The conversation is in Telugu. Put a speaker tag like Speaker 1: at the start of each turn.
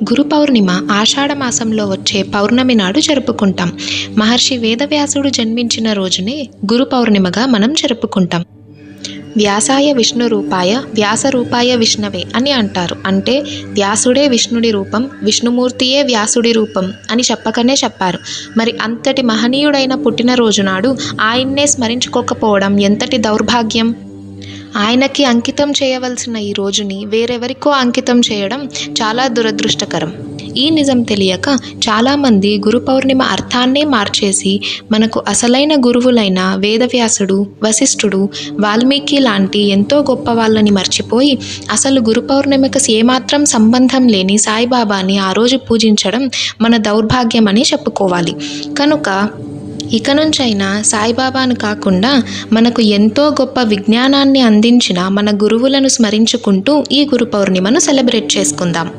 Speaker 1: గురు పౌర్ణిమ ఆషాఢ మాసంలో వచ్చే పౌర్ణమి నాడు జరుపుకుంటాం. మహర్షి వేదవ్యాసుడు జన్మించిన రోజునే గురు పౌర్ణిమగా మనం జరుపుకుంటాం. వ్యాసాయ విష్ణు రూపాయ వ్యాస రూపాయ విష్ణవే అని అంటారు. అంటే వ్యాసుడే విష్ణుడి రూపం, విష్ణుమూర్తియే వ్యాసుడి రూపం అని చెప్పకనే చెప్పారు. మరి అంతటి మహనీయుడైన పుట్టినరోజు నాడు ఆయన్నే స్మరించుకోకపోవడం ఎంతటి దౌర్భాగ్యం. ఆయనకి అంకితం చేయవలసిన ఈ రోజుని వేరెవరికో అంకితం చేయడం చాలా దురదృష్టకరం. ఈ నిజం తెలియక చాలామంది గురు పౌర్ణిమ అర్థాన్నే మార్చేసి మనకు అసలైన గురువులైన వేదవ్యాసుడు, వశిష్ఠుడు, వాల్మీకి లాంటి ఎంతో గొప్ప వాళ్ళని మర్చిపోయి అసలు గురు పౌర్ణిమకు ఏమాత్రం సంబంధం లేని సాయిబాబాని ఆ రోజు పూజించడం మన దౌర్భాగ్యం అని చెప్పుకోవాలి. కనుక ఇక నుంచైనా సాయిబాబాను కాకుండా మనకు ఎంతో గొప్ప విజ్ఞానాన్ని అందించిన మన గురువులను స్మరించుకుంటూ ఈ గురు పౌర్ణిమను సెలబ్రేట్ చేసుకుందాం.